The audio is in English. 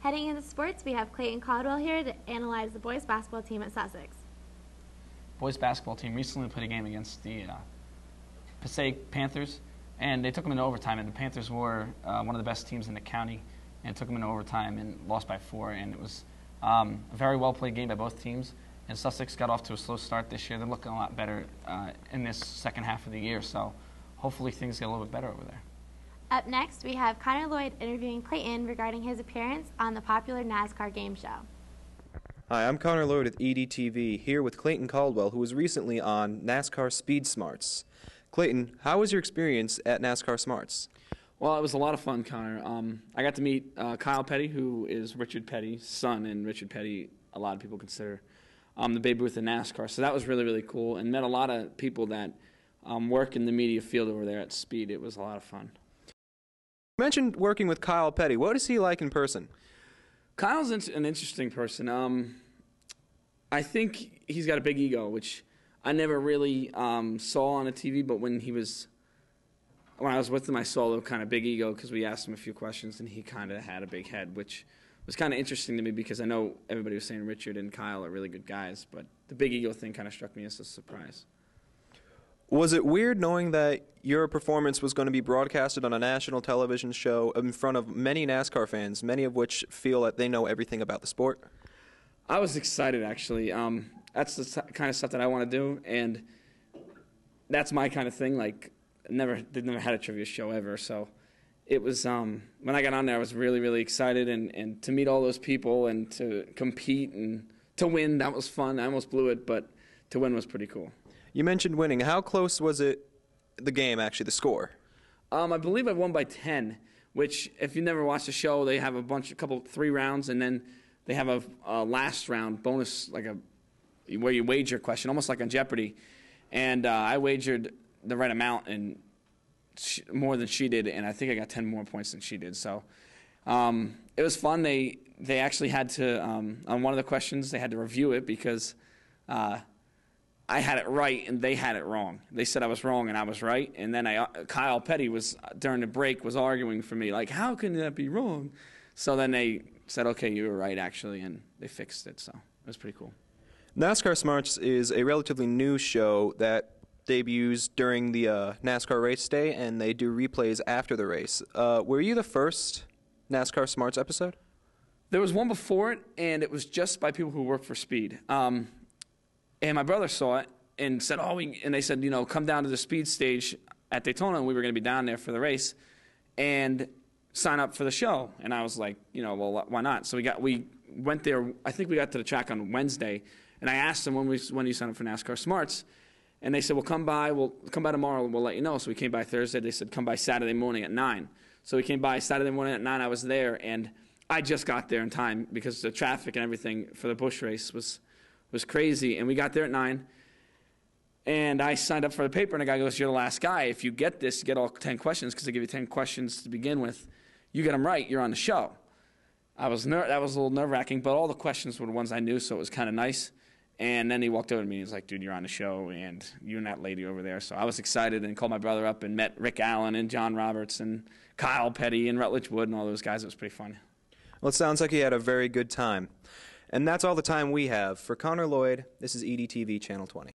Heading into sports, we have Clayton Caldwell here to analyze the boys basketball team at Sussex. Boys basketball team recently played a game against the Passaic Panthers, and they took them into overtime. And the Panthers were one of the best teams in the county, and took them into overtime and lost by 4. And it was a very well played game by both teams. And Sussex got off to a slow start this year. They're looking a lot better in this second half of the year, so hopefully things get a little bit better over there. Up next, we have Connor Lloyd interviewing Clayton regarding his appearance on the popular NASCAR game show. Hi, I'm Connor Lloyd with EDTV, here with Clayton Caldwell, who was recently on NASCAR Speed Smarts. Clayton, how was your experience at NASCAR Smarts? Well, it was a lot of fun, Connor. I got to meet Kyle Petty, who is Richard Petty's son, and Richard Petty, a lot of people consider the Babe Ruth of NASCAR. So that was really, really cool, and met a lot of people that work in the media field over there at Speed. It was a lot of fun. You mentioned working with Kyle Petty. What is he like in person? Kyle's an interesting person. I think he's got a big ego, which I never really saw on the TV, but when I was with him, I saw a kind of big ego because we asked him a few questions, and he kind of had a big head, which was kind of interesting to me because I know everybody was saying Richard and Kyle are really good guys, but the big ego thing kind of struck me as a surprise. Was it weird knowing that your performance was going to be broadcasted on a national television show in front of many NASCAR fans, many of which feel that they know everything about the sport? I was excited, actually. That's the kind of stuff that I want to do, and that's my kind of thing. Like, they've never had a trivia show ever, so it was, when I got on there, I was really, really excited, and to meet all those people and to compete and to win, that was fun. I almost blew it, but to win was pretty cool. You mentioned winning. How close was it, the game, actually, the score? I believe I won by 10, which, if you never watched the show, they have three rounds, and then they have a last round bonus, where you wager question, almost like on Jeopardy. And I wagered the right amount and more than she did, and I think I got 10 more points than she did. So it was fun. They actually had to, on one of the questions, they had to review it because I had it right and they had it wrong. They said I was wrong and I was right. And then Kyle Petty during the break was arguing for me, like, how can that be wrong? So then they said, okay, you were right, actually, and they fixed it. So it was pretty cool. NASCAR Smarts is a relatively new show that debuts during the NASCAR race day, and they do replays after the race. Were you the first NASCAR Smarts episode? There was one before it, and it was just by people who work for Speed. And my brother saw it and said, and they said, come down to the speed stage at Daytona, and we were going to be down there for the race, and sign up for the show. And I was like, well, why not? So we went there. I think we got to the track on Wednesday, and I asked them when you sign up for NASCAR Smarts, and they said, well, come by tomorrow, we'll let you know. So we came by Thursday. They said, come by Saturday morning at 9. So we came by Saturday morning at 9. I was there, and I just got there in time because the traffic and everything for the Busch race was crazy. And we got there at 9, and I signed up for the paper, and the guy goes, you're the last guy. If you get this, you get all 10 questions because they give you 10 questions to begin with. You get them right, you're on the show. That was a little nerve-wracking, but all the questions were the ones I knew, so it was kind of nice. And then he walked over to me and he was like, dude, you're on the show, and you and that lady over there. So I was excited and called my brother up and met Rick Allen and John Roberts and Kyle Petty and Rutledge Wood and all those guys. It was pretty fun. Well, it sounds like you had a very good time. And that's all the time we have. For Connor Lloyd, this is EDTV Channel 20.